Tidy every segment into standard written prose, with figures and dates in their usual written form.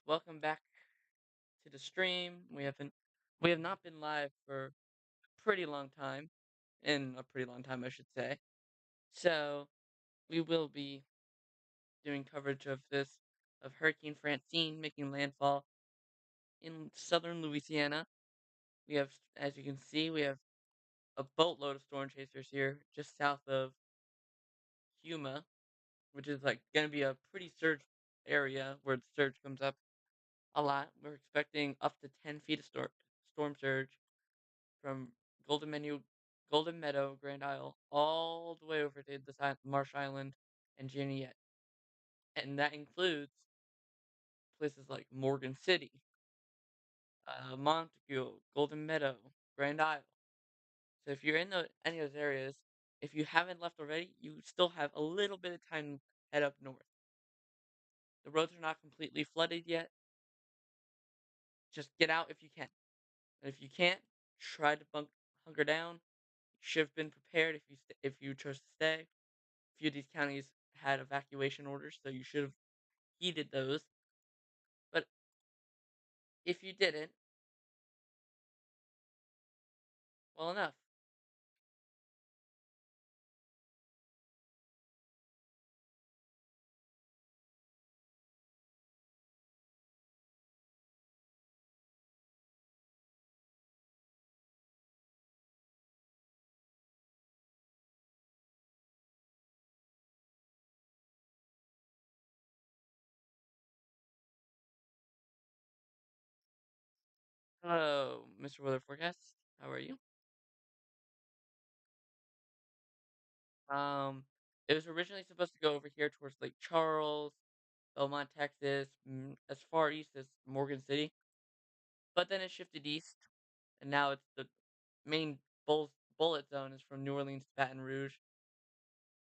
welcome back to the stream. We have not been live for a pretty long time, in a pretty long time, I should say. So we will be doing coverage of Hurricane Francine making landfall in southern Louisiana. As you can see, we have a boatload of storm chasers here, just south of Huma, which is like going to be a pretty surge area where the surge comes up a lot. We're expecting up to 10 feet of storm surge from Golden Menu, Golden Meadow, Grand Isle, all the way over to Marsh Island and Joliet, and that includes places like Morgan City, Montague, Golden Meadow, Grand Isle. So if you're in any of those areas, if you haven't left already, you still have a little bit of time to head up north. The roads are not completely flooded yet. Just get out if you can. And if you can't, try to hunker down. You should have been prepared if you chose to stay. A few of these counties had evacuation orders, so you should have heeded those. But if you didn't, well enough. Hello, Mr. Weather Forecast. How are you? Um, it was originally supposed to go over here towards Lake Charles, Belmont, Texas, as far east as Morgan City, but then it shifted east, and now it's the main bullet zone is from New Orleans to Baton Rouge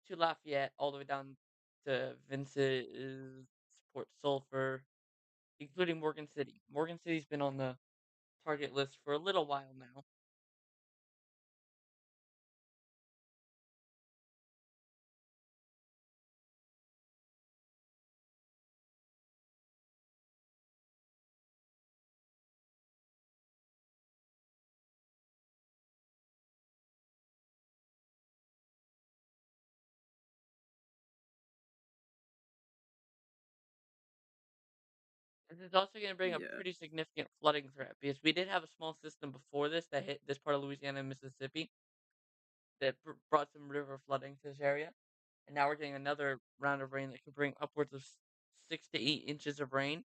to Lafayette, all the way down to Vincent, Port Sulphur, including Morgan City. Morgan City's been on the target list for a little while now. This is also going to bring a Yeah. pretty significant flooding threat because we did have a small system before this that hit this part of Louisiana and Mississippi that brought some river flooding to this area. And now we're getting another round of rain that could bring upwards of 6 to 8 inches of rain.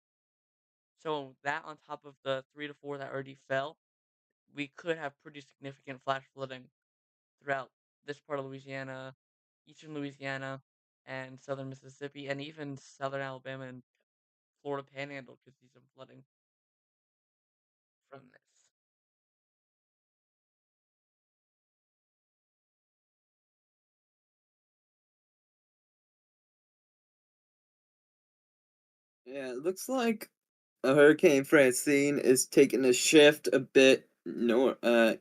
So that on top of the 3 to 4 that already fell, we could have pretty significant flash flooding throughout this part of Louisiana, eastern Louisiana, and southern Mississippi, and even southern Alabama and Florida Panhandle could see some flooding from this. Yeah, it looks like a Hurricane Francine is taking a shift a bit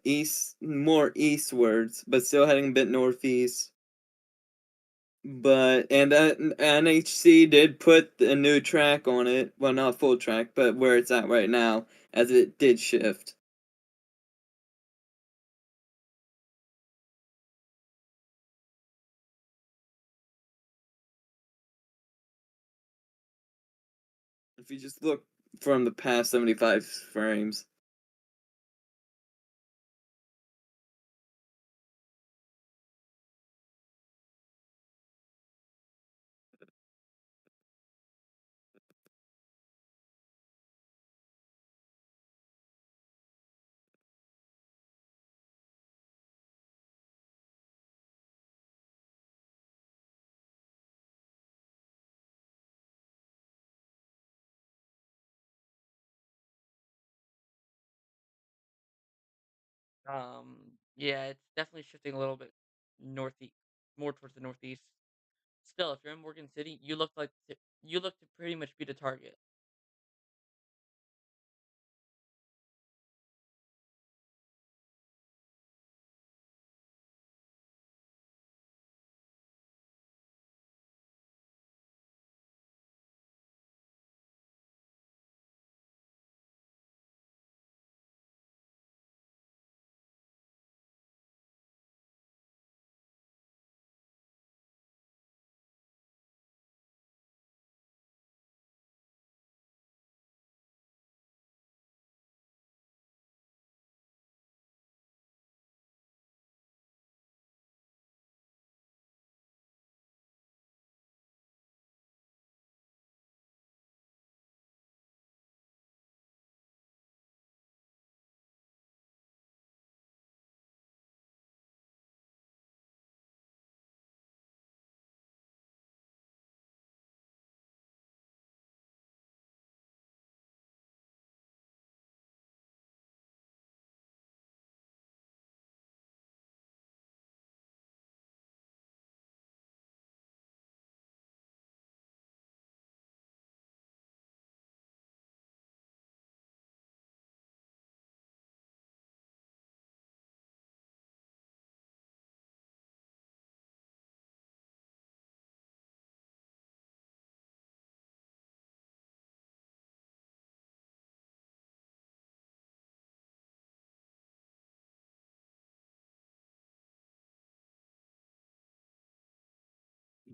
east, more eastwards, but still heading a bit northeast. But NHC did put a new track on it. Well, not full track, but where it's at right now, as it did shift. If you just look from the past 75 frames. Yeah, it's definitely shifting a little bit northeast, more towards the northeast. Still, if you're in Morgan City, you look to pretty much be the target.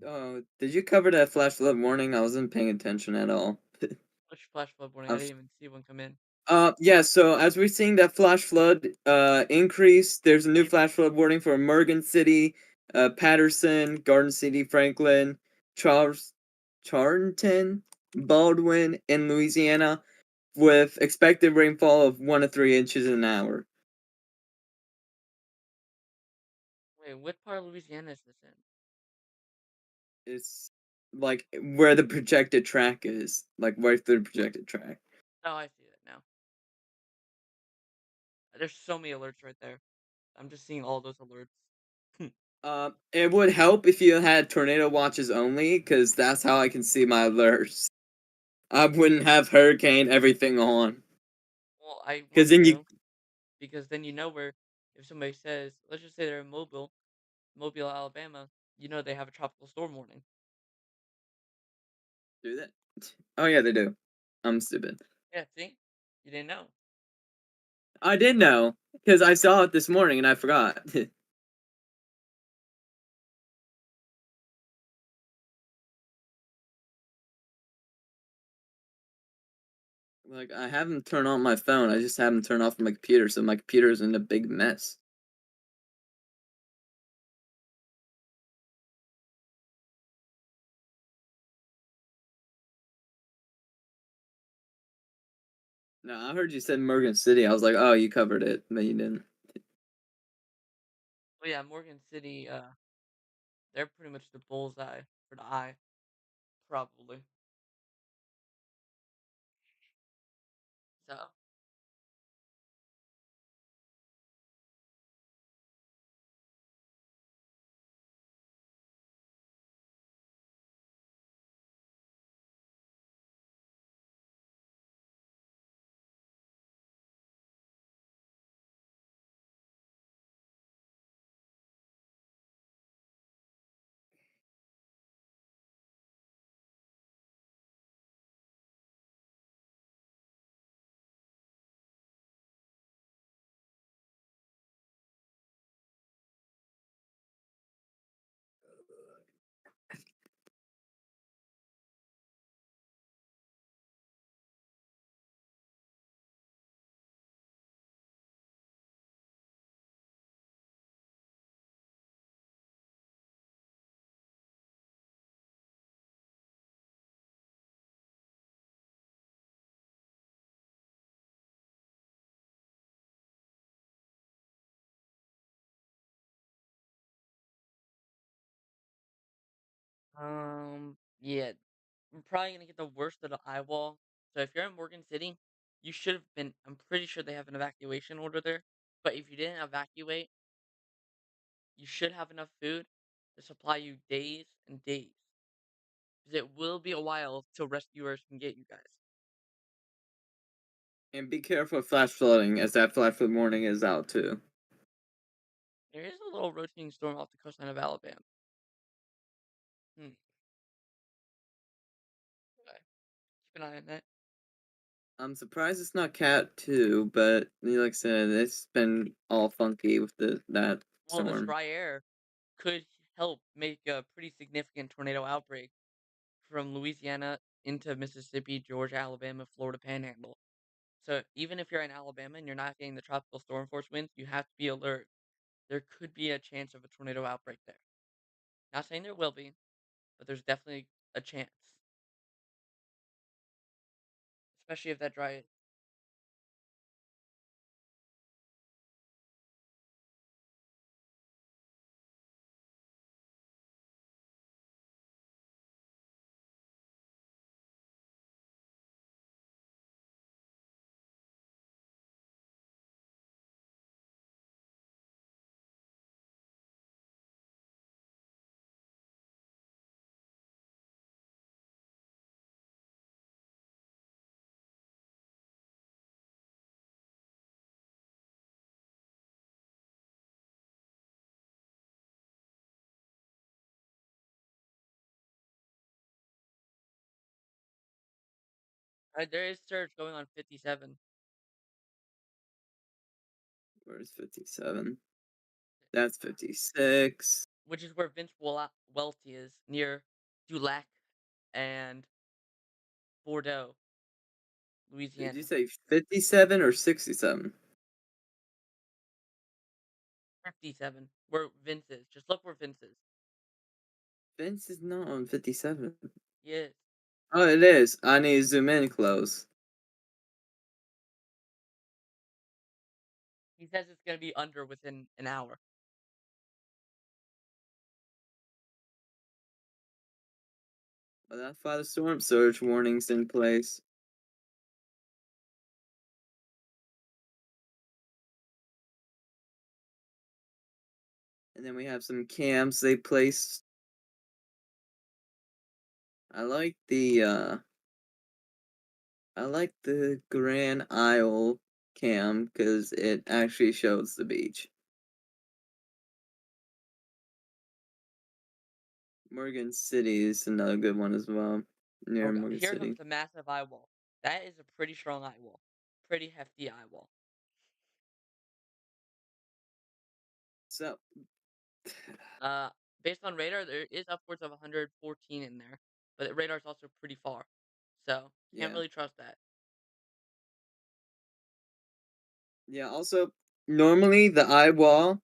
Oh, did you cover that flash flood warning? I wasn't paying attention at all. Which flash flood warning? I I didn't was even see one come in. Yeah, so as we're seeing that flash flood increase, there's a new flash flood warning for Morgan City, Patterson, Garden City, Franklin, Charles, Charlton, Baldwin, in Louisiana, with expected rainfall of 1 to 3 inches an hour. Wait, what part of Louisiana is this in? It's like where the projected track is, like right through the projected track. Oh, I see that now. There's so many alerts right there. I'm just seeing all those alerts. It would help if you had tornado watches only, because that's how I can see my alerts. I wouldn't have hurricane everything on, Well, I because want then you to because then you know where if somebody says, let's just say they're in Mobile, Alabama, you know they have a tropical storm warning. do that. Oh yeah, they do. I'm stupid. Yeah, see? You didn't know. I did know because I saw it this morning and I forgot. Like I haven't turned on my phone. I just haven't turned off my computer, so my computer's in a big mess. No, I heard you said Morgan City. I was like, oh, you covered it, but you didn't. But yeah, Morgan City, they're pretty much the bullseye for the eye, probably. So, yeah, we're probably gonna get the worst of the eye wall. So if you're in Morgan City, you should have been. I'm pretty sure they have an evacuation order there. But if you didn't evacuate, you should have enough food to supply you days and days. Because it will be a while till rescuers can get you guys. And be careful of flash flooding, as that flash flood warning is out too. There is a little rotating storm off the coastline of Alabama. Hmm. Okay. Keep an eye on that. I'm surprised it's not Cat 2, but like I said, it's been all funky with that Well, this storm. dry air could help make a pretty significant tornado outbreak from Louisiana into Mississippi, Georgia, Alabama, Florida Panhandle. So even if you're in Alabama and you're not getting the tropical storm force winds, you have to be alert. There could be a chance of a tornado outbreak there. Not saying there will be, but there's definitely a chance, especially if that dry. There is surge going on 57. Where's 57? That's 56. which is where Welty is, near Dulac and Bordeaux, Did you Louisiana. say 57 or 67? 57, where Vince is. Just look where Vince is. Vince is not on 57. He is. Oh, it is. I need to zoom in close. He says it's gonna be under within an hour. Well, that's why the storm surge warning's in place. And then we have some cams they placed. I like the Grand Isle cam because it actually shows the beach. Morgan City is another good one as well. Near Oh god, Morgan here's City. the massive eye wall. That is a pretty strong eye wall. Pretty hefty eye wall. So Uh, Based on radar, there is upwards of 114 in there, but the radar's also pretty far, so can't yeah. really trust that. Yeah, also normally the eye wall,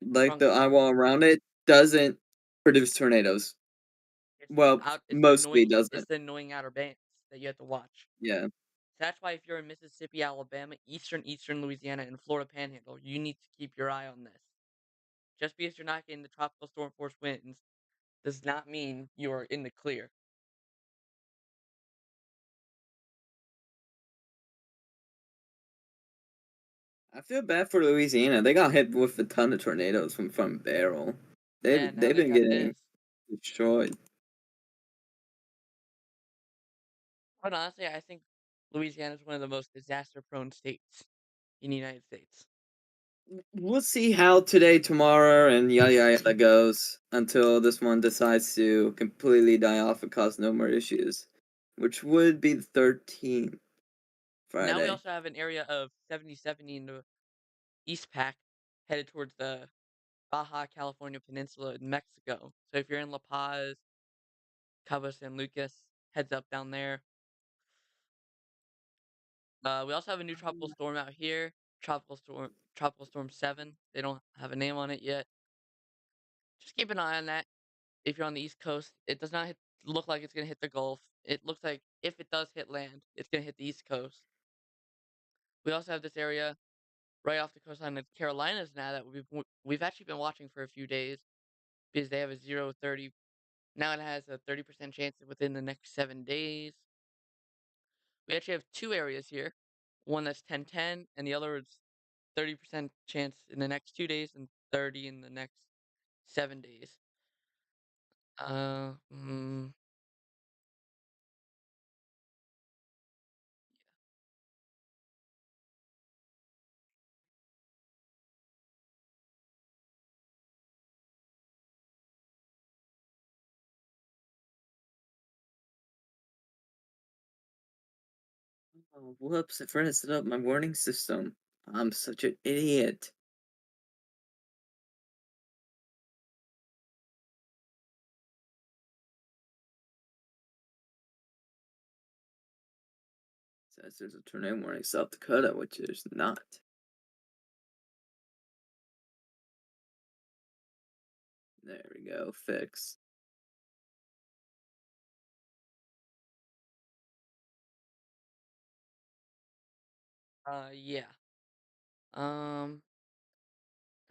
like Strong the eye storm. wall around it, doesn't produce tornadoes. Well, It's the mostly annoying. It's doesn't. the annoying outer banks that you have to watch. Yeah. So that's why if you're in Mississippi, Alabama, eastern Louisiana, and Florida Panhandle, you need to keep your eye on this. Just because you're not getting the tropical storm force winds does not mean you are in the clear. I feel bad for Louisiana. They got hit with a ton of tornadoes from Barrel. Yeah, now They've they been got getting this. destroyed. But honestly, I think Louisiana is one of the most disaster-prone states in the United States. We'll see how today, tomorrow, and yada yada yada goes until this one decides to completely die off and cause no more issues, which would be the 13th Now we Friday. also have an area of 7070 in the East Pack headed towards the Baja California Peninsula in Mexico. So if you're in La Paz, Cabo San Lucas, heads up down there. We also have a new tropical storm out here. Tropical Storm 7. They don't have a name on it yet. Just keep an eye on that. If you're on the East Coast, it does not look like it's gonna hit the Gulf. It looks like if it does hit land, it's gonna hit the East Coast. We also have this area right off the coastline of the Carolinas now that we've actually been watching for a few days because they have a 0-30. Now it has a 30% chance within the next 7 days. We actually have two areas here. One that's 10-10, and the other is 30% chance in the next 2 days and 30 in the next 7 days. Uh, mm, Oh, whoops! I forgot to set up my warning system. I'm such an idiot. Says there's a tornado warning in South Dakota, which there's not. There we go. Fix. yeah. Um,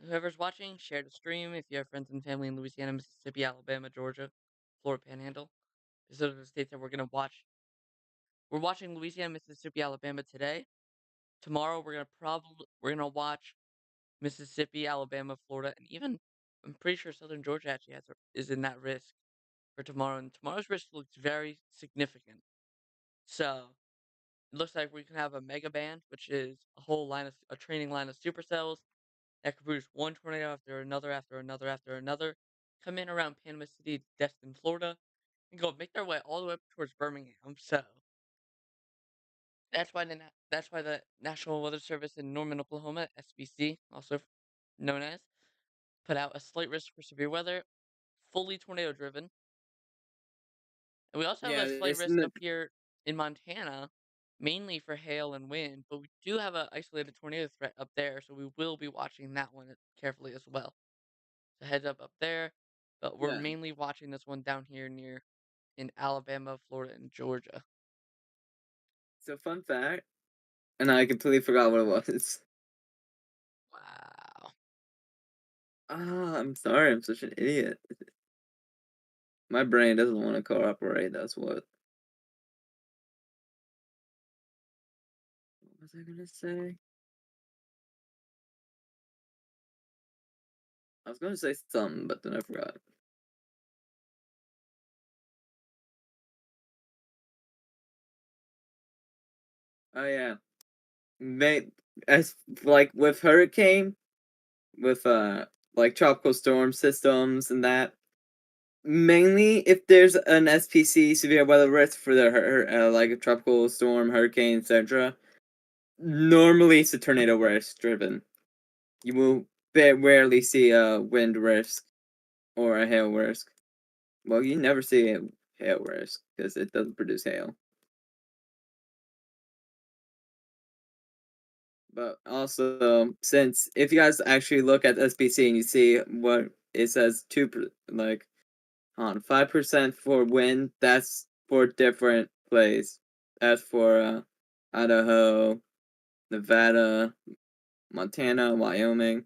Whoever's watching, share the stream if you have friends and family in Louisiana, Mississippi, Alabama, Georgia, Florida Panhandle. These are the states that we're gonna watch. We're watching Louisiana, Mississippi, Alabama today. Tomorrow we're gonna watch Mississippi, Alabama, Florida, and even I'm pretty sure Southern Georgia actually is in that risk for tomorrow. And tomorrow's risk looks very significant. So it looks like we can have a mega band, which is a training line of supercells that could produce one tornado after another, after another, after another, come in around Panama City, Destin, Florida, and go make their way all the way up towards Birmingham. So that's why the National Weather Service in Norman, Oklahoma, SBC, also known as, put out a slight risk for severe weather, fully tornado driven. And we also have Yeah, a slight there's risk up here in Montana, mainly for hail and wind, but we do have an isolated tornado threat up there, so we will be watching that one carefully as well. So heads up there, but we're yeah. mainly watching this one down here near in Alabama, Florida, and Georgia. So fun fact, and I completely forgot what it was. Wow. Ah, I'm sorry, I'm such an idiot. My brain doesn't want to cooperate, that's what. What was I gonna say? I was gonna say something, but then I forgot. Oh yeah. They as like with hurricane, with like tropical storm systems and that. Mainly if there's an SPC severe weather risk for the like a tropical storm, hurricane, etc. Normally it's a tornado risk driven. You will rarely see a wind risk or a hail risk. Well, you never see a hail risk because it doesn't produce hail. But also, since if you guys actually look at SPC and you see what it says, like on 5% for wind, that's for different places. That's for Idaho, Nevada, Montana, Wyoming.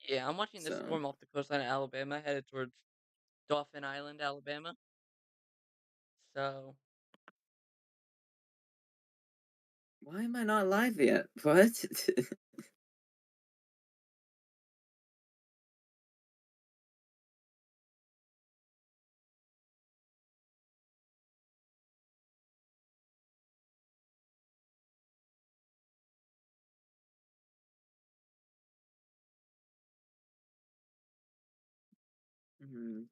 Yeah, I'm watching this So storm off the coastline of Alabama, headed towards Dauphin Island, Alabama. So, why am I not live yet? What? Mhm.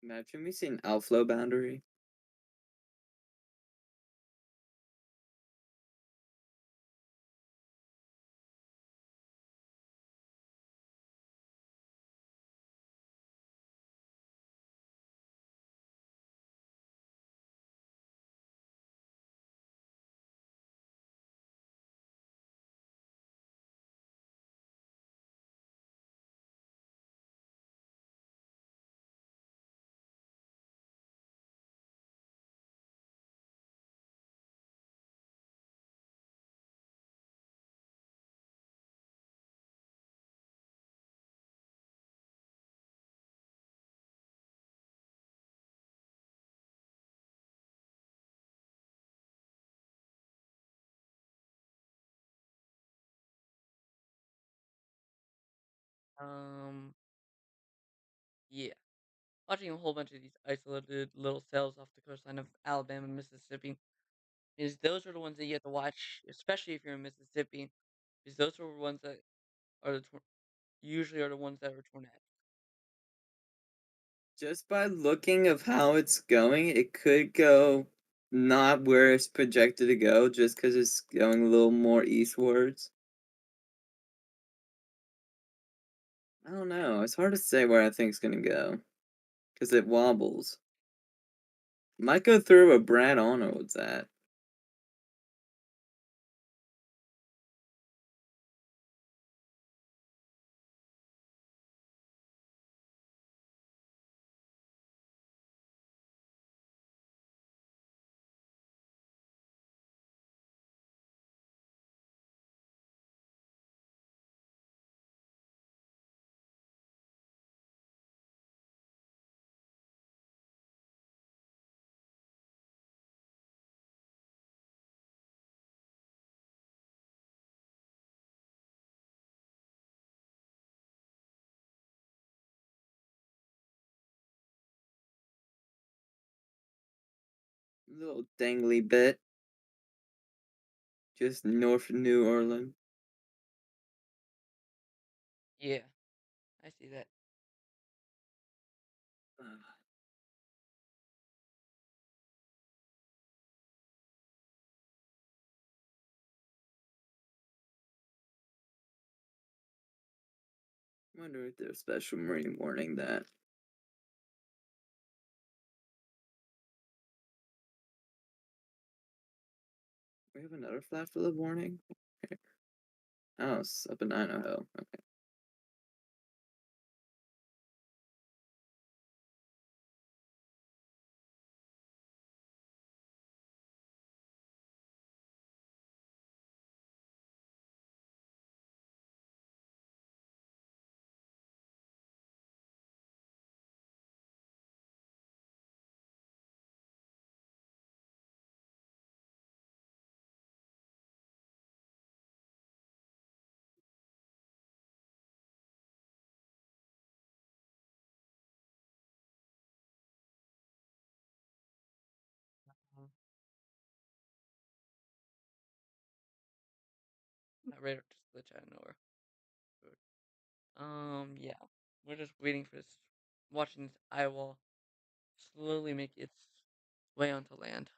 Imagine we see an outflow boundary. um, yeah. Watching a whole bunch of these isolated little cells off the coastline of Alabama and Mississippi is those are the ones that you have to watch, especially if you're in Mississippi, because those are the ones that are usually are the ones that are tornadoes. Just by looking of how it's going, it could go not where it's projected to go, just because it's going a little more eastwards. I don't know. It's hard to say where I think it's gonna go, because it wobbles. Might go through where Brad Arnold's at. little dangly bit just north of New Orleans. Yeah, I see that. Wonder if there's special marine warning that we have another flash flood warning. Okay. Oh, it's up in Idaho. Okay. Mhm. My radar just glitch out of nowhere. Good. Yeah. We're just waiting for this, watching this eye wall slowly make its way onto land.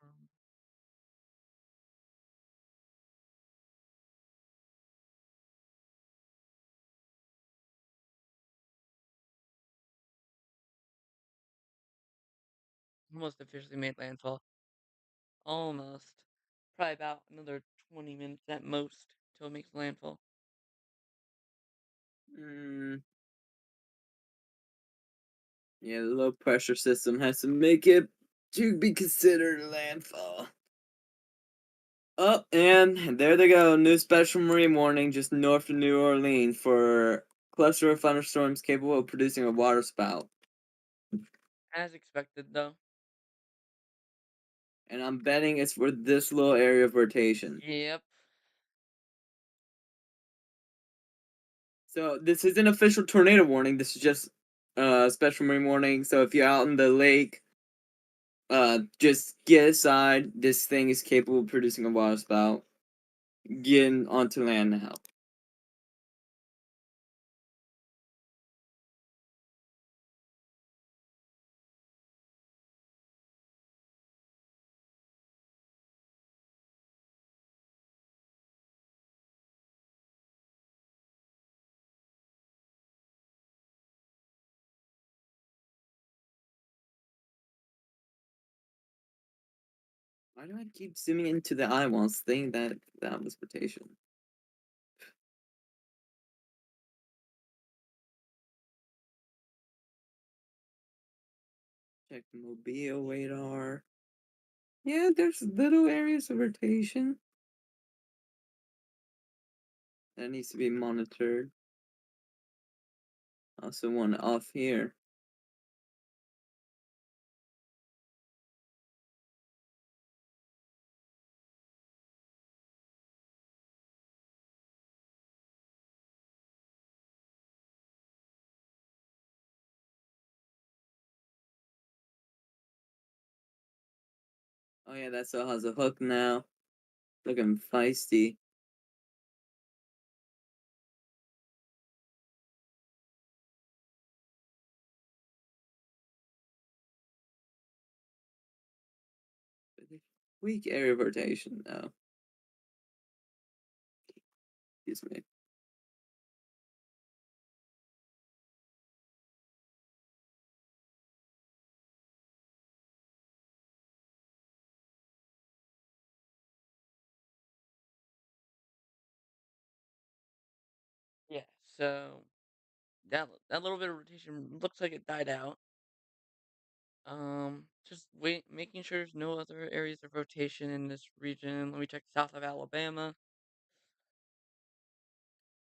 Um, Almost officially made landfall. Almost. Probably about another 20 minutes at most till it makes landfall. Mm, yeah, the low pressure system has to make it to be considered a landfall. Oh, and there they go. New special marine warning just north of New Orleans for cluster of thunderstorms capable of producing a water spout. As expected, though. And I'm betting it's for this little area of rotation. Yep. So this isn't official tornado warning. This is just special marine warning. So if you're out in the lake, just get aside. This thing is capable of producing a water spout. Get onto land now. Why do I keep zooming into the eye whilst thinking that that was rotation? Check the mobile radar. Yeah, there's little areas of rotation that needs to be monitored. Also one off here. Oh yeah, that still has a hook now. Looking feisty. Weak area of rotation though. Excuse me. Yeah, so that little bit of rotation looks like it died out. Just making sure there's no other areas of rotation in this region. Let me check south of Alabama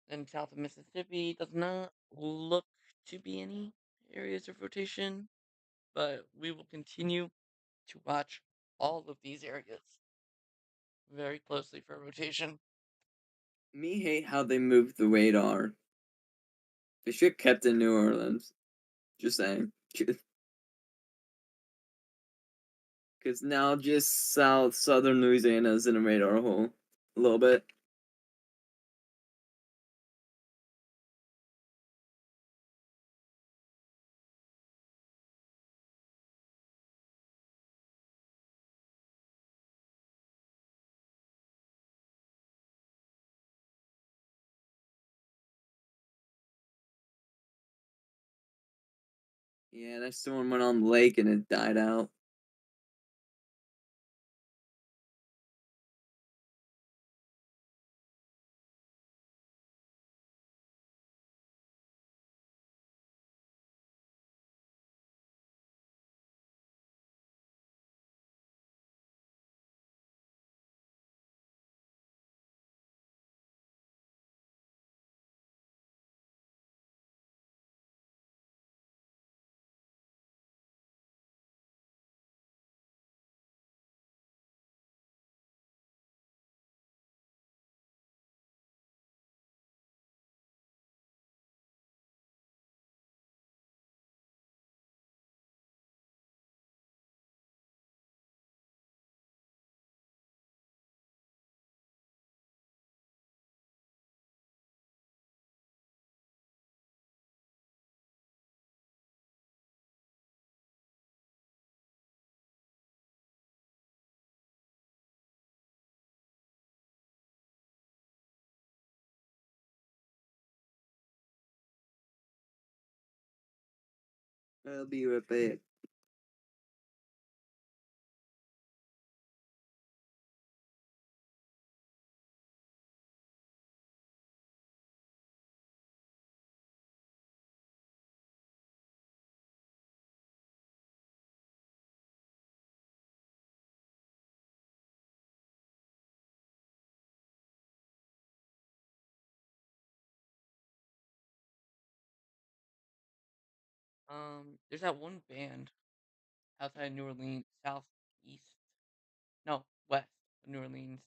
and south of Mississippi. Does not look to be any areas of rotation, but we will continue to watch all of these areas very closely for rotation. Me hate how they moved the radar. They should have kept in New Orleans. Just saying. Because now just southern Louisiana is in a radar hole. A little bit. Yeah, that storm went on the lake and it died out. I'll be right back. There's that one band outside New Orleans, southeast, no, west of New Orleans,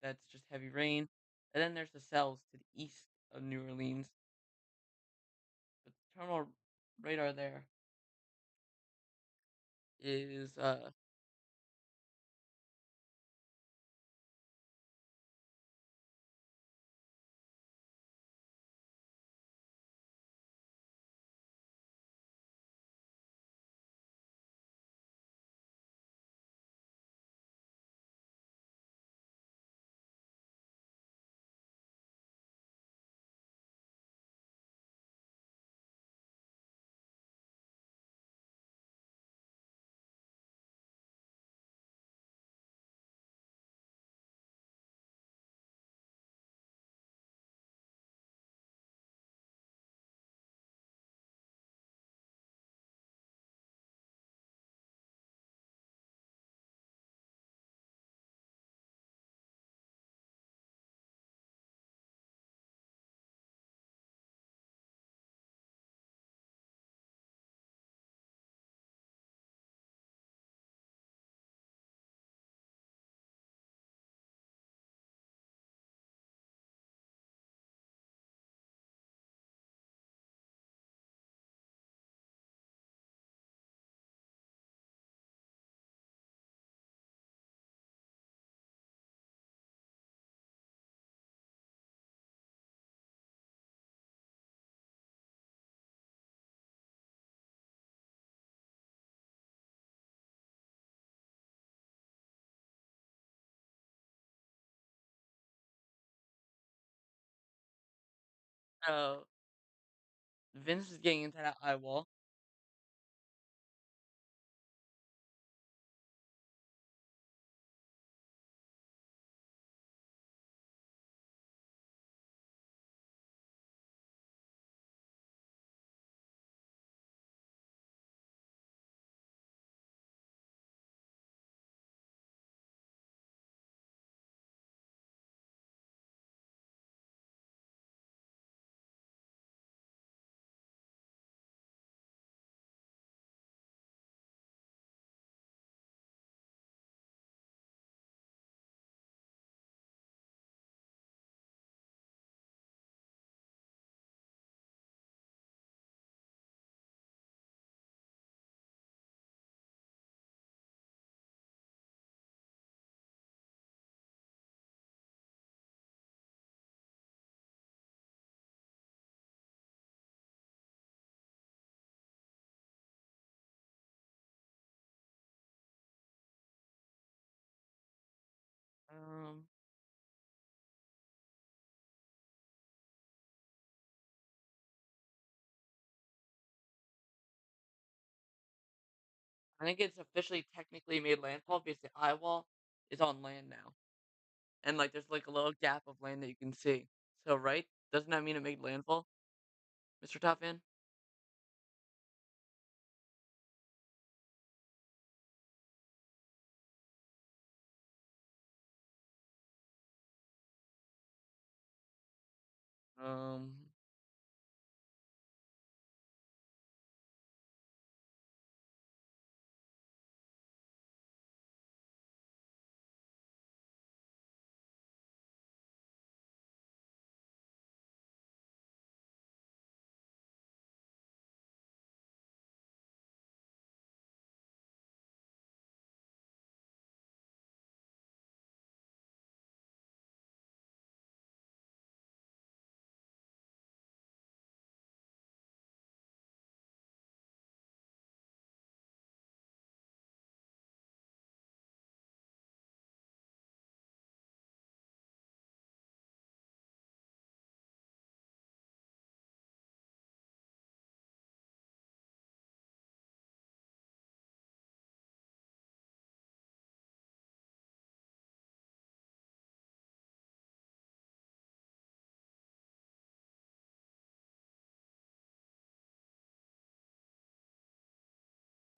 that's just heavy rain. And then there's the cells to the east of New Orleans. But the terminal radar there is So Vince is getting into that eye wall. Um, I think it's officially technically made landfall because the eye wall is on land now, and like there's like a little gap of land that you can see. So right, doesn't that mean it made landfall, Mr. Top Fan? Um,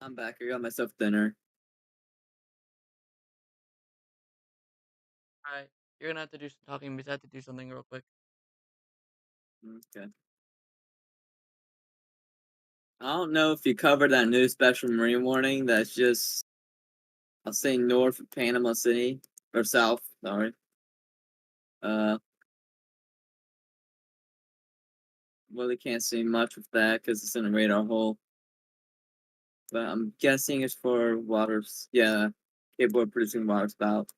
I'm back. I got myself dinner. Alright, you're gonna have to do some talking because I have to do something real quick. Okay. I don't know if you covered that new special marine warning that's just, I'll say north of Panama City, or south, sorry. Uh, really can't see much of that because it's in a radar hole. But I'm guessing it's for waters. Yeah, capable of producing water spout.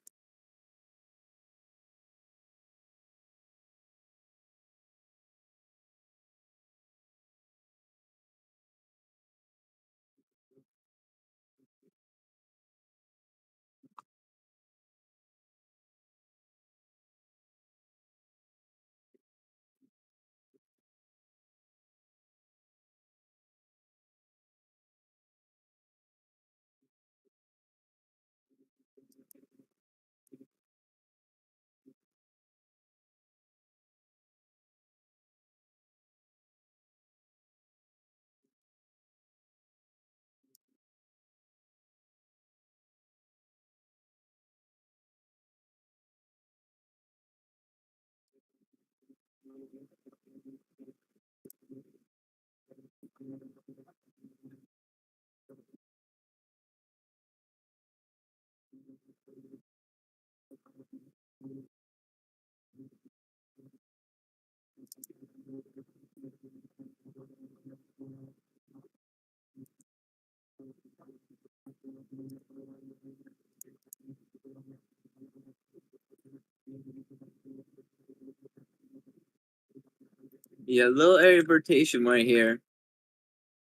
Yeah, little area of rotation right here,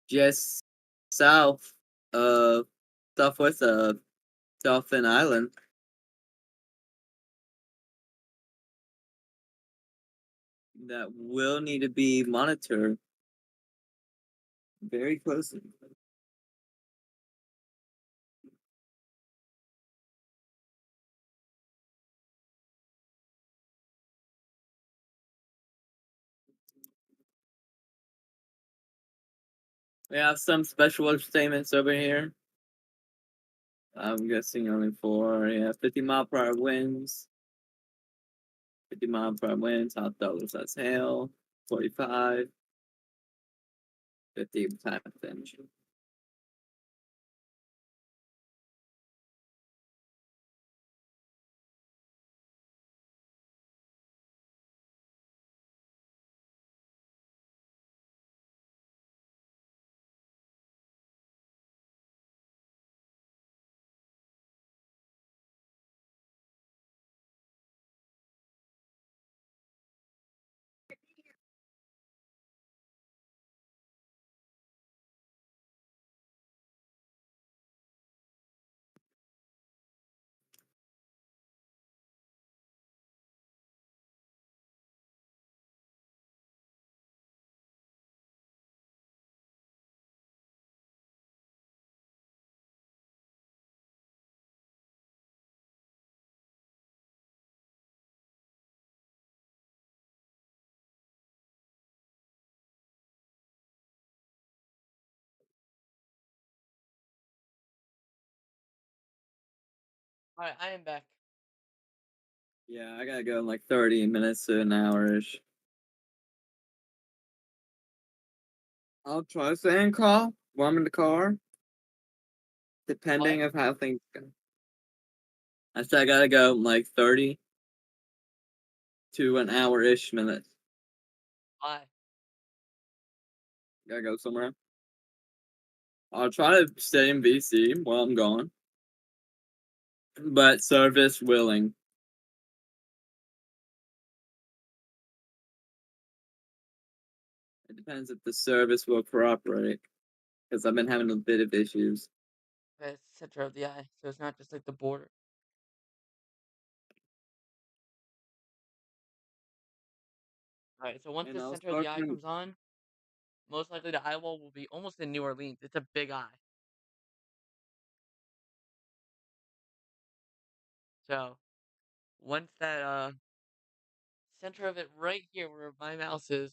just south of, southwest of Dolphin Island. that will need to be monitored very closely. We have some special statements over here. I'm guessing only four. Yeah, 50-mile-per-hour winds. 50-mile-per-hour winds. Hot dollars. That's hail. 45. 50 type of engine. Alright, I am back. Yeah, I gotta go in like 30 minutes to an hour ish. I'll try to end call while I'm in the car, What? depending of how things go. I said I gotta go in like 30 to an hour ish minutes. Why? Gotta go somewhere. I'll try to stay in VC while I'm gone, but service willing. It depends if the service will cooperate, because I've been having a bit of issues. It's center of the eye, so it's not just like the border. Alright, so once And the I was center of the eye talking. comes on, most likely the eye wall will be almost in New Orleans. It's a big eye. So once that center of it right here where my mouse is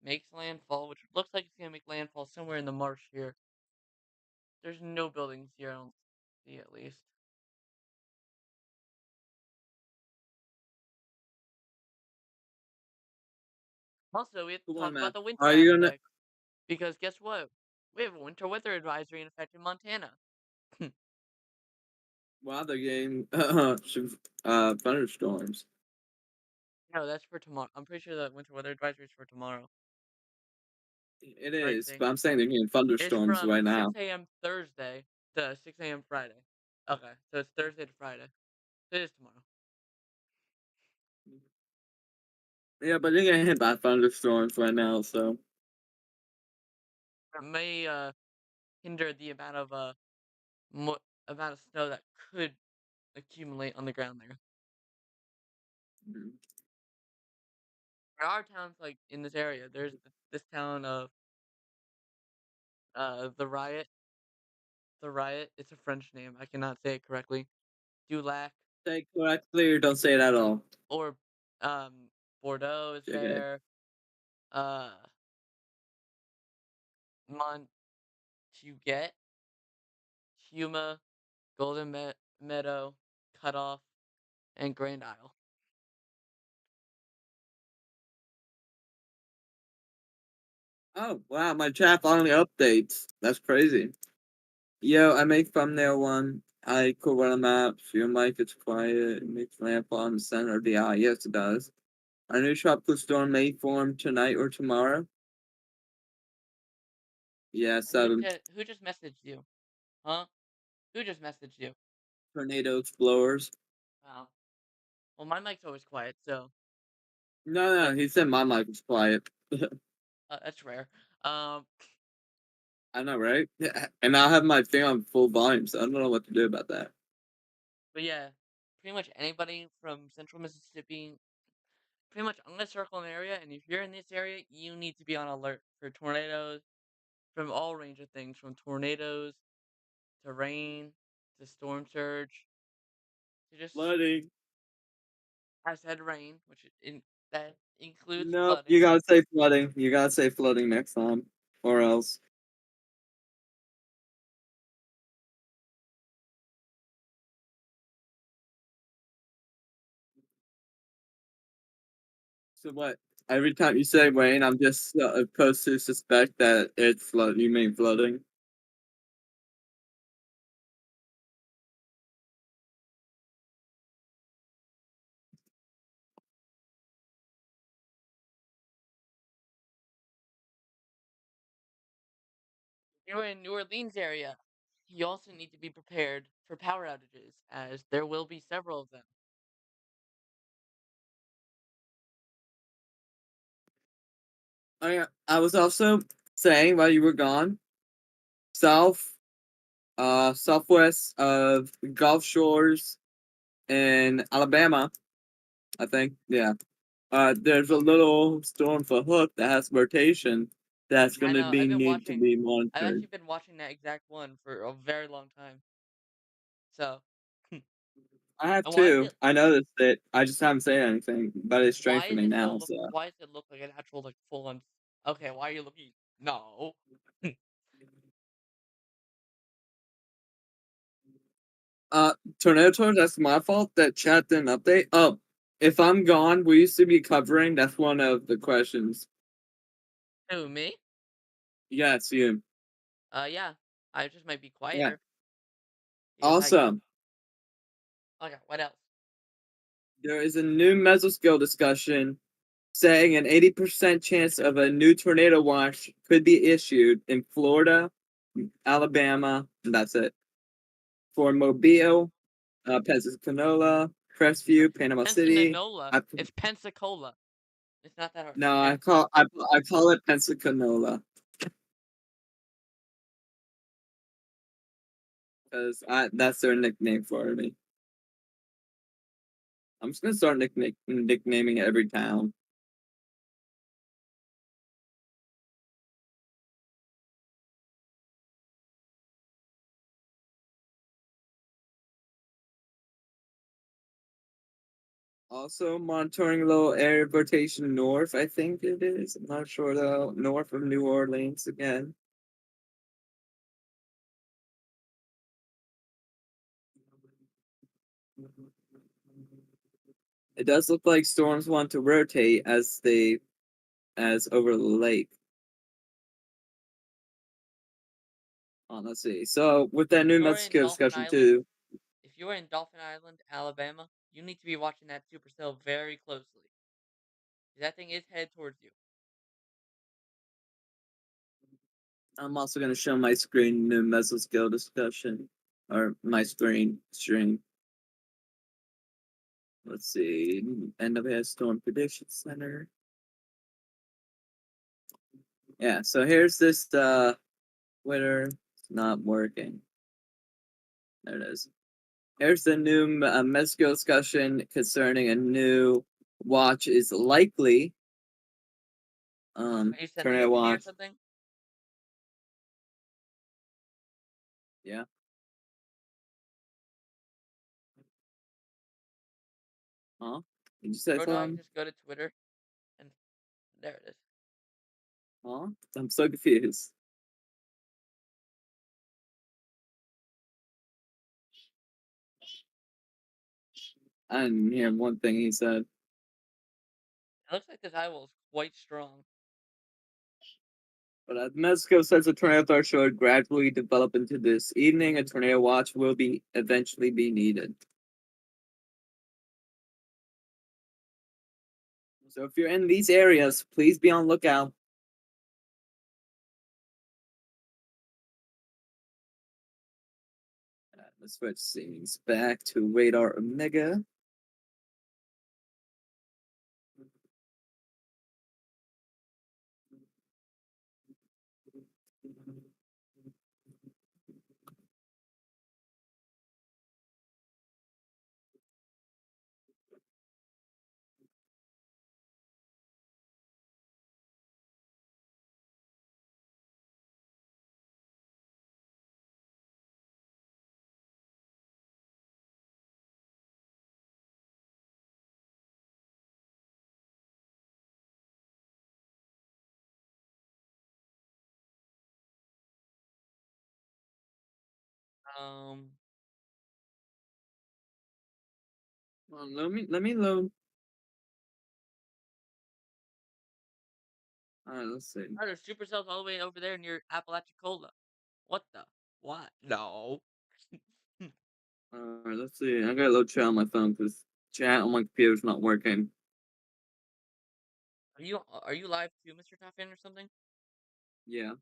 makes landfall, which looks like it's gonna make landfall somewhere in the marsh here. There's no buildings here, I don't see at least. Also, we have to Come on, talk about man. the winter Are you gonna? aspect. Because guess what? We have a winter weather advisory in effect in Montana. Wow, they're getting some thunderstorms. No, that's for tomorrow. I'm pretty sure the winter weather advisory is for tomorrow. It Right is, thing. but I'm saying they're getting It's thunderstorms from right now. 6 a.m. Thursday to 6 a.m. Friday. Okay, so it's Thursday to Friday. It is tomorrow. Yeah, but they're getting hit by thunderstorms right now, so. It may hinder the amount of amount of snow that could accumulate on the ground there. Mm. There are towns like in this area. There's this town of the Riot. The Riot. It's a French name. I cannot say it correctly. Dulac Say it correctly or don't say it at all. or Bordeaux is Okay. there. Uh, Montjuget, Huma, Meadow, Cutoff, and Grand Isle. Oh, wow, my chat finally updates. That's crazy. Yo, I make thumbnail one. I could run a map. Your mic is quiet. It makes landfall in the center of the eye. Yes, it does. Our new tropical storm may form tonight or tomorrow. Yeah, And 7. who just messaged you? Huh? Who just messaged you? Tornado explorers. Wow. Well, my mic's always quiet, so No, no, but he said my mic was quiet. that's rare. Um, I know, right? Yeah, and I'll have my thing on full volume, so I don't know what to do about that. but yeah, pretty much anybody from Central Mississippi pretty much I'm gonna circle an area, and if you're in this area, you need to be on alert for tornadoes from all range of things, from tornadoes to rain to storm surge to just Flooding. I said rain, that includes Nope, you flooding. gotta say flooding. You gotta say flooding next time, or else. So what? Every time you say rain, I'm just supposed to suspect that it's flood. You mean flooding? You're in New Orleans area. You also need to be prepared for power outages, as there will be several of them. I was also saying while you were gone, south, southwest of Gulf Shores in Alabama, I think. Yeah. There's a little storm for Hook that has rotation that's I gonna know. be need to be I've monitored. actually been watching that exact one for a very long time. So, and I have why is two. it? I noticed it. I just haven't said anything, but it's strange Why for is me it so now. look? So, Why does it look like an actual like full on? Okay, why are you looking? No. uh, tornado tours. That's my fault. That chat didn't update. Oh, if I'm gone, will you still be covering? That's one of the questions. Who, me? Yes, you. Yeah. I just might be Yeah. quieter because I. Also, Okay, what else? there is a new mesoscale discussion saying an 80% chance of a new tornado watch could be issued in Florida, Alabama, and that's it. For Mobile, Pensacola, Crestview, Panama City. Pensacola. I It's Pensacola. It's not that hard. no, Pen. I call it Pensacola because I that's their nickname for me. I'm just gonna start nicknaming every town. Also monitoring low air rotation north, I think it is. I'm not sure though. North of New Orleans again. It does look like storms want to rotate as over the lake. Let's see. So with that If new you're in Mexico Dolphin discussion Island, too, if you're in Dolphin Island, Alabama, you need to be watching that supercell very closely. That thing is headed towards you. I'm also gonna show my screen new mesoscale discussion. Or my screen stream. Let's see. NWS Storm Prediction Center. Yeah, so here's this Twitter. It's not working. There it is. Here's the new Mexico discussion concerning a new watch is likely. Are you sending Tornado it to me or watch. something? Yeah. Huh? Did you say Or do I something? just go to Twitter and there it is? Huh? I'm so confused. I didn't hear one thing he said. It looks like this eyewall is quite strong. But Mexico says a tornado threat should gradually develop into this evening. A tornado watch will be eventually be needed. So if you're in these areas, please be on lookout. Let's switch scenes back to Radar Omega. Um, Let me load. All right, let's see. oh, there's supercells all the way over there near Apalachicola. What the? What? No. All right, let's see. I gotta load chat on my phone because chat on my computer's not working. Are you live too, Mr. Toughin, or something? Yeah.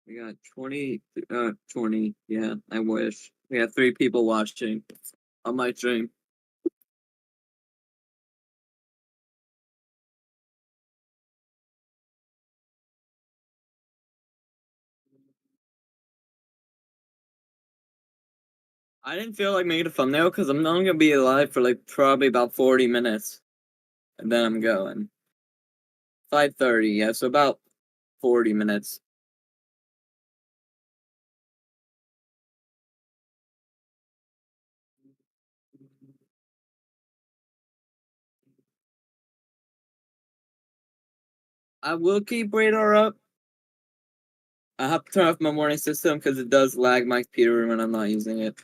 We got 20. Yeah, I wish. We have 3 people watching on my stream. I didn't feel like making a thumbnail because I'm not gonna be live for like probably about 40 minutes. And then I'm going. 5:30, yeah, so about 40 minutes. I will keep radar up. I have to turn off my warning system because it does lag my computer when I'm not using it.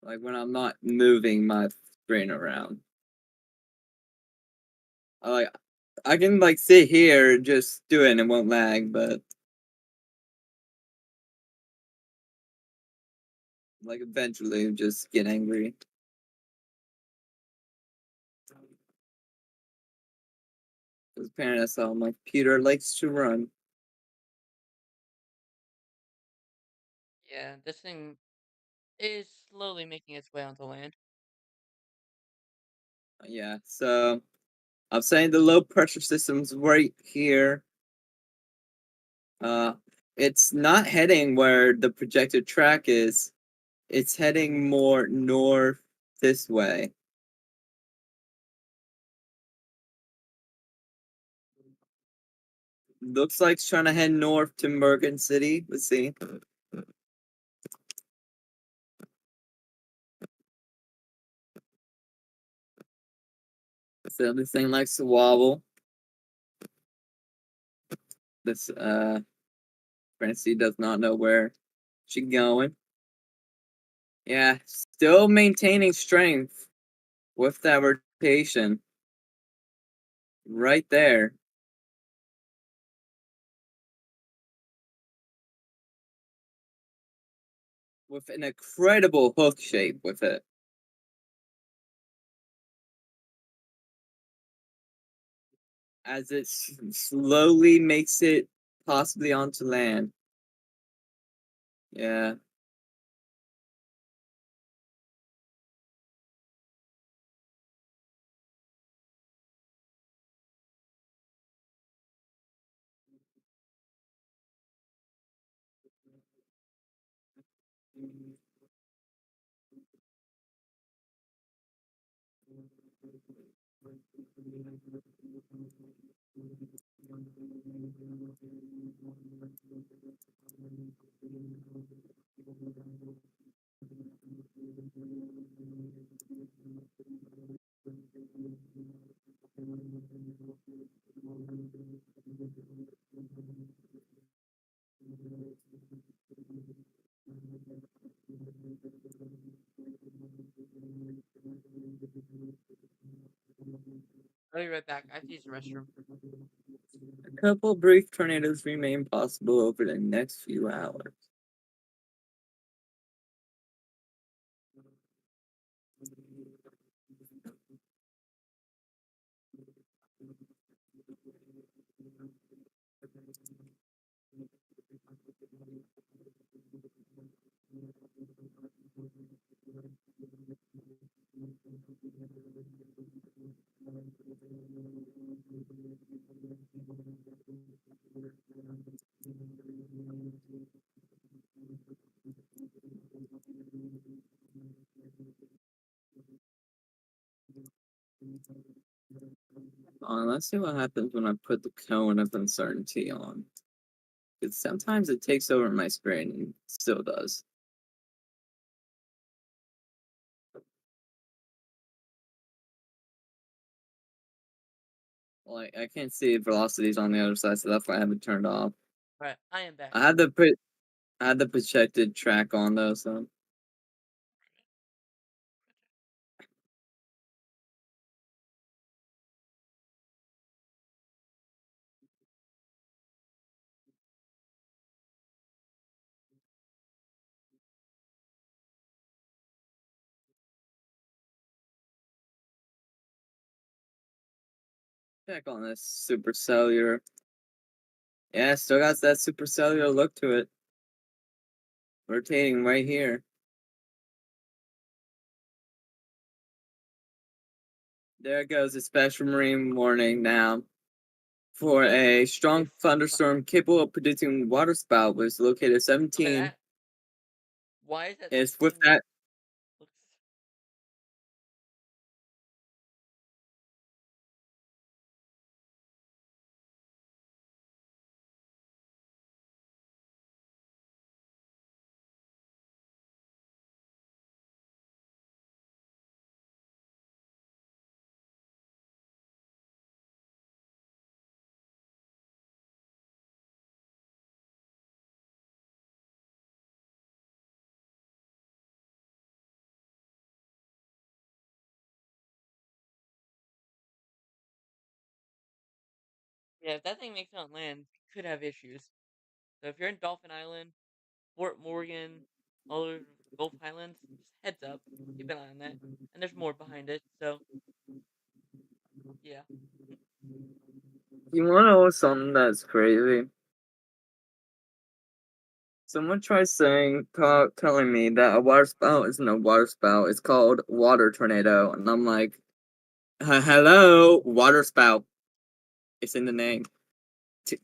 Like when I'm not moving my screen around. I like I can like sit here and just do it and it won't lag, but like eventually just get angry. Because apparently that's how my computer likes to run. Yeah, this thing is slowly making its way onto land. Yeah, so I'm saying the low pressure system's right here. Uh it's not heading where the projected track is. It's heading more north this way. Looks like it's trying to head north to Morgan City. Let's see. So this thing likes to wobble. This Francie does not know where she's going. Yeah, still maintaining strength with that rotation. Right there. With an incredible hook shape with it. As it slowly makes it possibly onto land. Yeah. I'll be right back. I have to use the restroom. A couple brief tornadoes remain possible over the next few hours. Let's see what happens when I put the cone of uncertainty on. Because sometimes it takes over my screen and still does. Like I can't see velocities on the other side, so that's why I have it turned off. Alright, I am back. I had the put I had the projected track on though, so check on this supercellular. Yeah, still got that supercellular look to it. Rotating right here. There it goes, the special marine warning now. For a strong If thunderstorm capable of producing waterspout was located at okay, 17. that why is that Is with 17 that looks yeah, if that thing makes it on land, we could have issues. So if you're in Dolphin Island, Fort Morgan, all over Gulf Highlands, just heads up. Keep an eye on that. And there's more behind it, so yeah. you wanna know something that's crazy? Someone tried telling me that a water spout isn't a water spout, it's called water tornado. And I'm like, hello, water spout. It's in the name. T-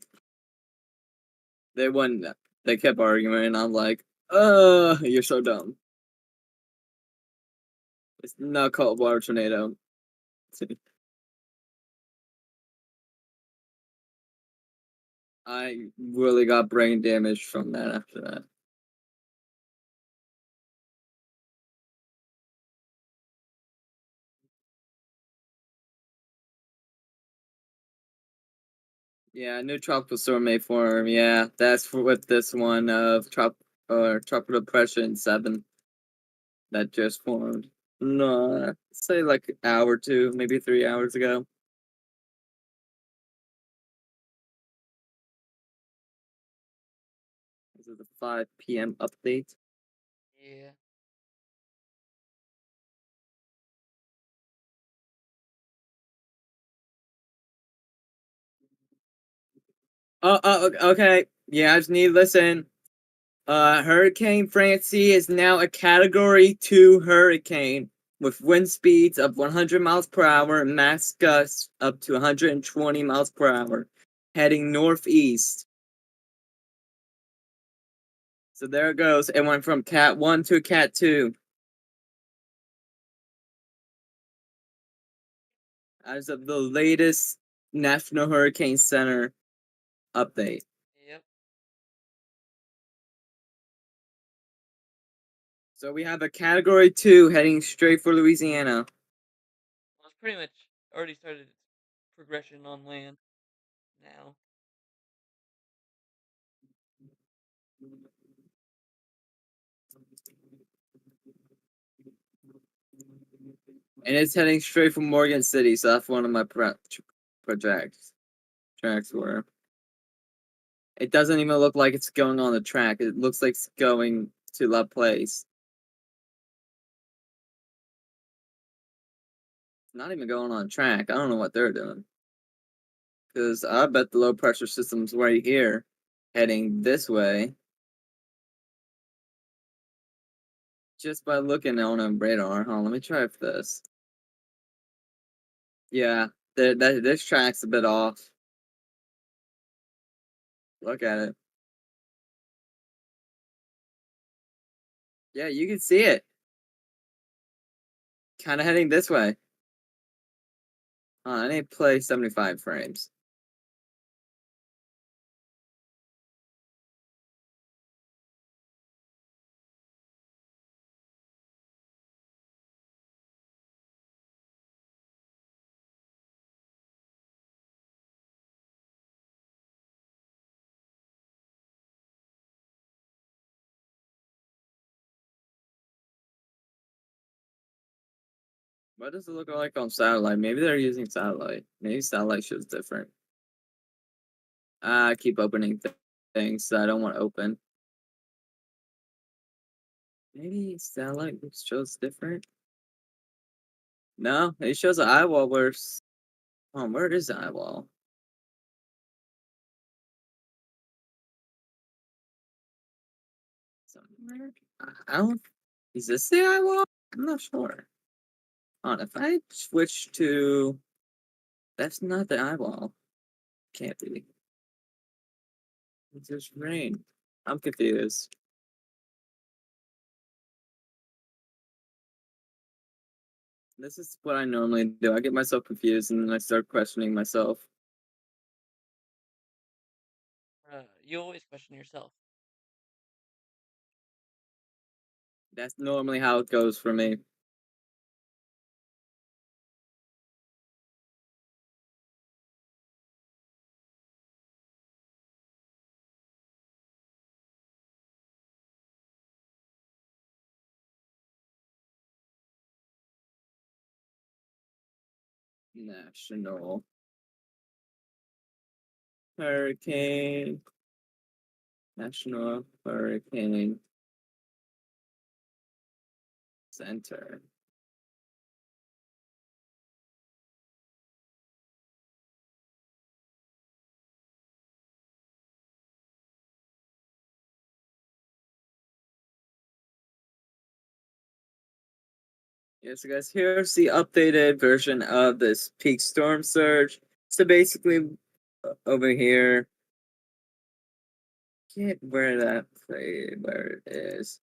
They wouldn't. They kept arguing, and I'm like, you're so dumb. It's not called water tornado. I really got brain damage from that after that. Yeah, new tropical storm may form. Yeah, that's for with this one of tropical depression 7 that just formed. No, say like an hour or two, maybe 3 hours ago. This is the 5 p.m. update. Yeah. Okay. Yeah, I just need to listen. Hurricane Francie is now a Category 2 hurricane with wind speeds of 100 miles per hour and max gusts up to 120 miles per hour, heading northeast. So there it goes. It went from Cat 1 to Cat 2. As of the latest National Hurricane Center update. Yep. So we have a Category 2 heading straight for Louisiana. Well, it's pretty much already started its progression on land now. And it's heading straight for Morgan City, so that's one of my projects. Tracks were. It doesn't even look like it's going on the track. It looks like it's going to La Place. It's not even going on track. I don't know what they're doing. Because I bet the low pressure system's right here, heading this way. Just by looking on a radar. Hold on, let me try for this. Yeah, this track's a bit off. Look at it. Yeah, you can see it. Kind of heading this way. I need to play 75 frames. What does it look like on satellite? Maybe they're using satellite. Maybe satellite shows different. I keep opening things that I don't want to open. Maybe satellite shows different. No, it shows an eyewall. Where is the eyewall? Somewhere. I don't. Is this the eyewall? I'm not sure. On if I switch to, that's not the eyewall. Can't be. It's just rain. I'm confused. This is what I normally do. I get myself confused and then I start questioning myself. You always question yourself. That's normally how it goes for me. National Hurricane. National Hurricane Center. Yes, guys, here's the updated version of this peak storm surge. So basically, over here, get where it is.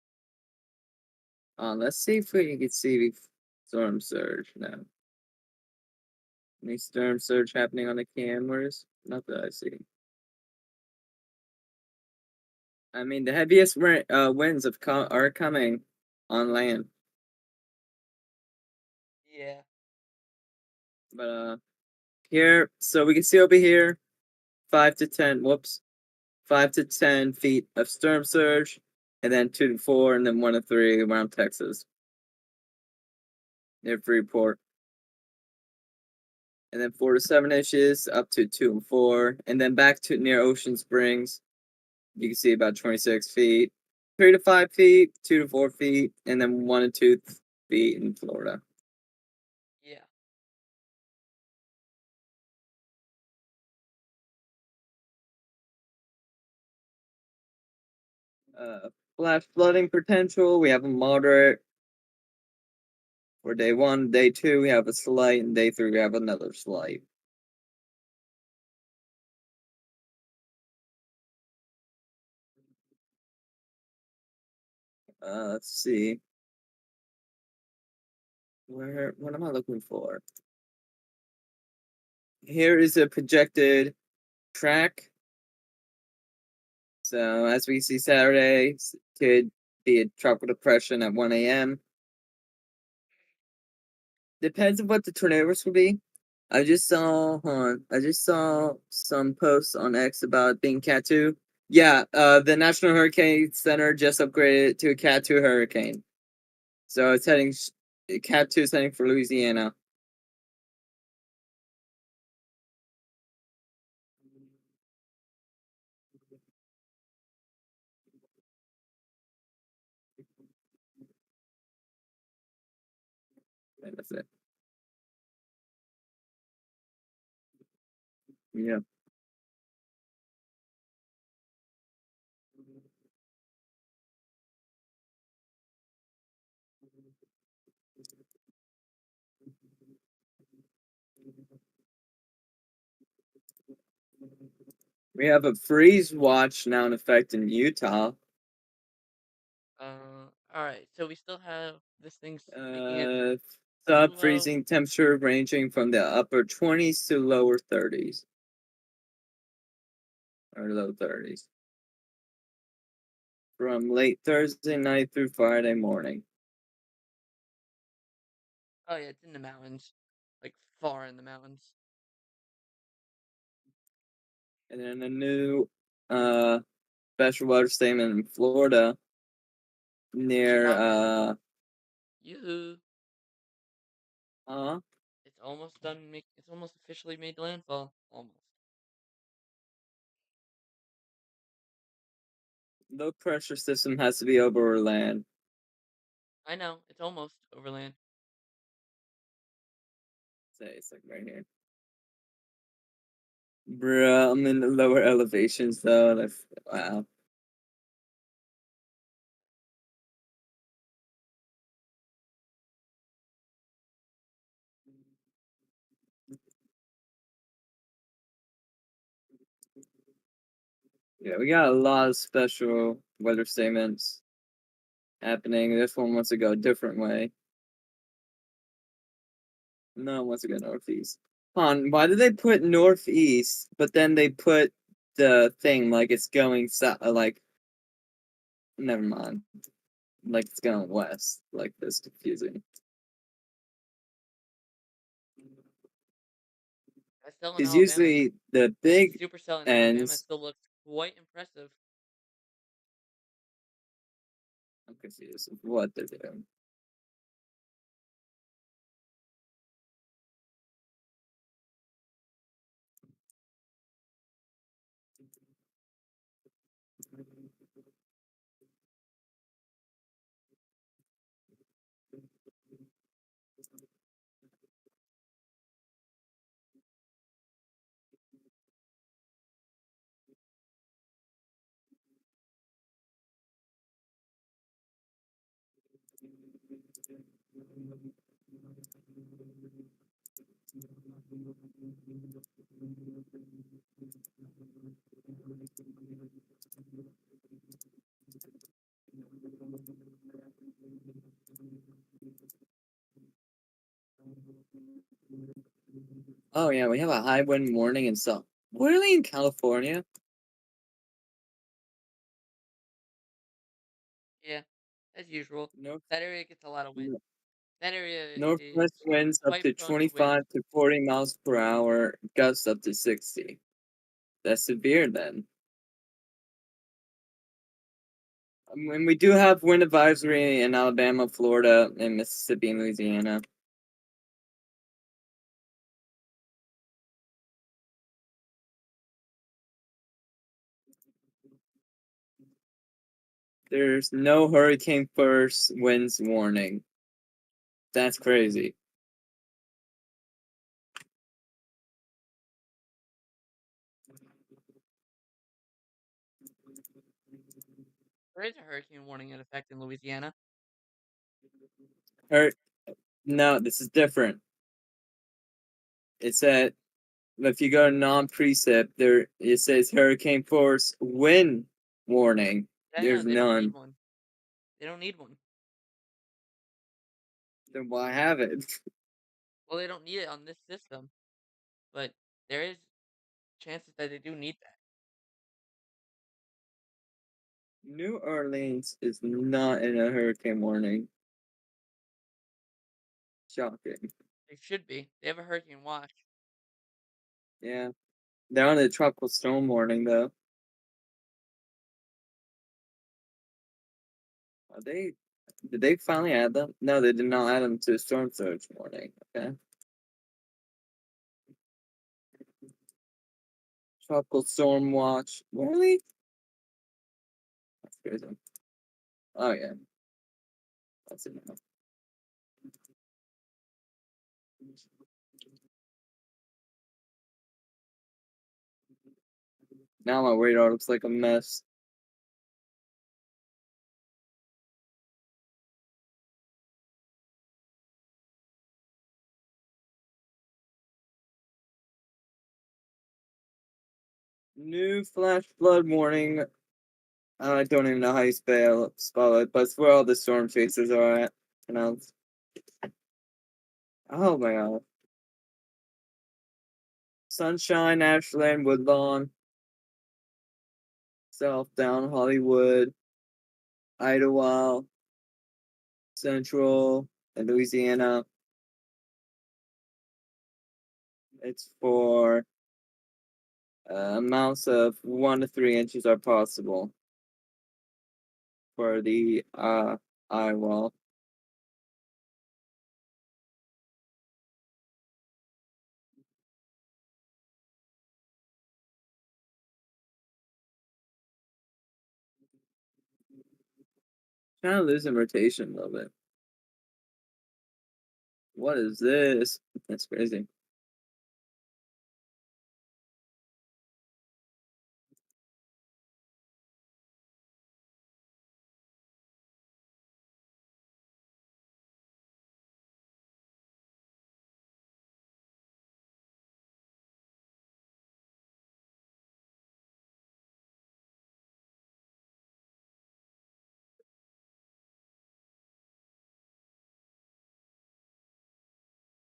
Let's see if we can see the storm surge now. Any storm surge happening on the cameras? Not that I see. I mean, the heaviest winds are coming on land, Yeah. but here, so we can see over here, 5 to 10. Whoops, 5 to 10 feet of storm surge, and then 2 to 4, and then 1 to 3 around Texas near Freeport, and then 4 to 7 inches up to 2 and 4, and then back to near Ocean Springs. You can see about 26 feet, 3 to 5 feet, 2 to 4 feet, and then 1 to 2 feet in Florida. Yeah. Uh, Flash flooding potential. We have a moderate for day 1. Day 2, we have a slight, and day 3, we have another slight. Let's see. What am I looking for? Here is a projected track. So as we see Saturday, could be a tropical depression at 1 a.m. Depends on what the tornadoes will be. I just saw some posts on X about it being Cat 2. Yeah, the National Hurricane Center just upgraded it to a Cat 2 hurricane. So it's Cat 2 is heading for Louisiana. And that's it. Yeah. We have a freeze watch now in effect in Utah. All right. So we still have this thing's making it Uh, Sub slow. freezing temperature ranging from the upper 20s to lower 30s or low 30s from late Thursday night through Friday morning. Oh yeah, it's in the mountains, like far in the mountains. And then a new uh special weather statement in Florida near Chicago. Yoo-hoo. Uh-huh. It's almost done. It's almost officially made landfall. Almost. Low pressure system has to be over land. I know. It's almost overland. Say it's like right here. Bruh, I'm in the lower elevations though. That's wow. Yeah, we got a lot of special weather statements happening. This one wants to go a different way. No, it wants to go northeast. Han, why did they put northeast, but then they put the thing like it's going south? Like, never mind. Like it's going west. Like that's confusing. That's still in Because Alabama. usually the That big supercell in Alabama ends. still looks quite impressive. I'm confused with what they're doing. Oh yeah, we have a high wind warning and stuff. Really in California? Yeah, as usual. No, That area gets a lot of wind. That area northwest is winds up quite to prone to wind. 25 to 40 miles per hour, gusts up to 60. That's severe then. And we do have wind advisory in Alabama, Florida, and Mississippi and Louisiana. There's no hurricane first winds warning. That's crazy. There is a hurricane warning in effect in Louisiana. Hur- no, this is different. It said if you go to non-precip, there it says hurricane force wind warning. I know There's they don't need none. one. They don't need one. Then why have it? Well, they don't need it on this system, but there is chances that they do need that. New Orleans is not in a hurricane warning. Shocking. They should be. They have a hurricane watch. Yeah. They're on a tropical storm warning though. Are they did they finally add them? No, they did not add them to storm surge warning. Okay. Tropical storm watch. Really? That's crazy. Oh yeah. That's it now. Now my radar looks like a mess. New flash flood warning. I don't even know how you spell it, but it's where all the storm chasers are at. Pronounced. Oh my god. Sunshine, Ashland, Woodlawn, South Down, Hollywood, Idlewild, Central, and Louisiana. It's for amounts of 1 to 3 inches are possible for the eye wall. Kind of losing rotation a little bit. What is this? That's crazy.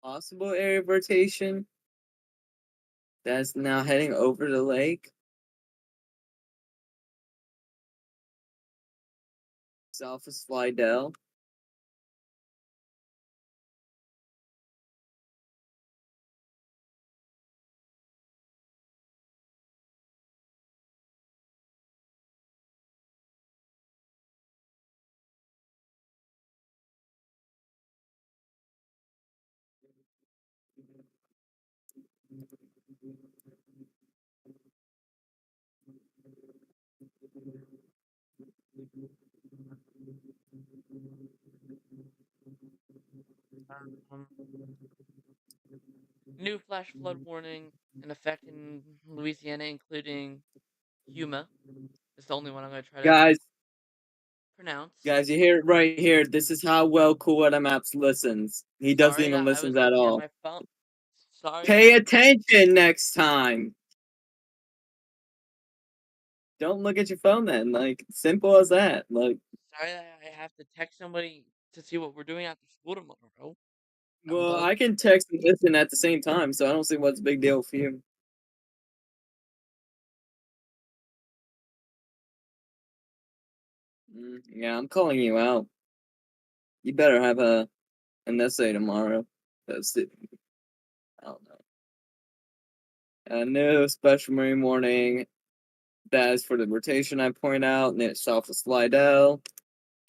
Possible area of rotation that's now heading over the lake. South of Slidell. Um, New flash flood warning in effect in Louisiana, including Yuma. It's the only one I'm gonna try to Guys, pronounce. guys, you hear it right here. This is how well Cool Weather Maps listens. He doesn't Sorry, even I listen was at looking at all. my phone. Sorry, Pay attention next time. Don't look at your phone then. Like, simple as that. Like, sorry that I have to text somebody to see what we're doing after school tomorrow. well, Hello. I can text and listen at the same time, so I don't see what's a big deal for you. Yeah, I'm calling you out. You better have an essay tomorrow. That's it. I don't know. A new special marine warning. That is for the rotation I point out, near south of Slidell,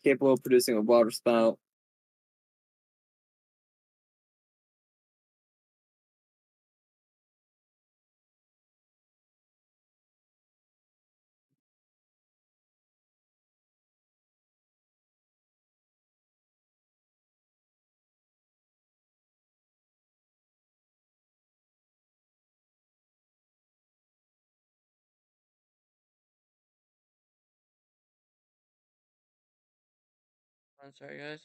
capable of producing a water spout. I'm sorry, guys.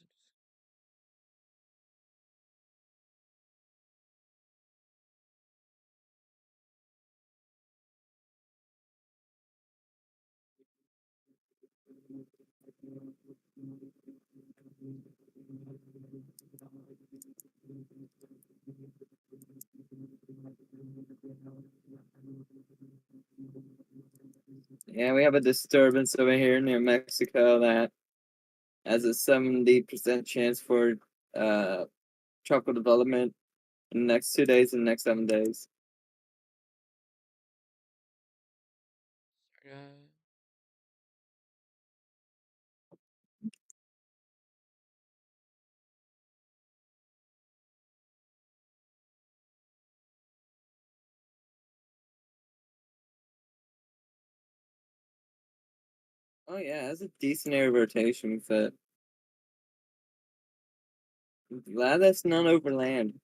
Yeah, we have a disturbance over here near Mexico that has a 70% chance for uh tropical development in the next 2 days and the next 7 days. Sorry, guys. Oh yeah, it has a decent air rotation fit. Glad that's not over land.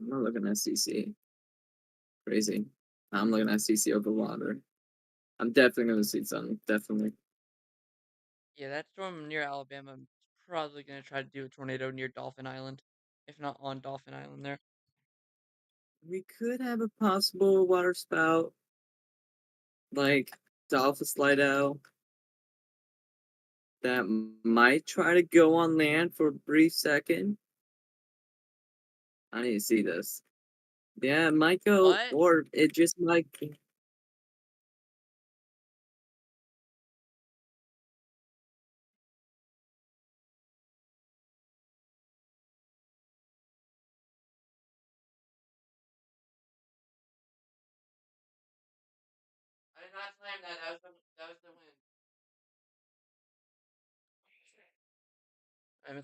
I'm not looking at CC. Crazy. I'm looking at CC over water. I'm definitely gonna see something. Definitely. Yeah, that storm near Alabama is probably gonna try to do a tornado near Dolphin Island, if not on Dolphin Island there. We could have a possible water spout, like the Alpha Slide out, that might try to go on land for a brief second. I need to see this. Yeah, it might go, What? or it just might. I did not slam that. That was the wind. I missed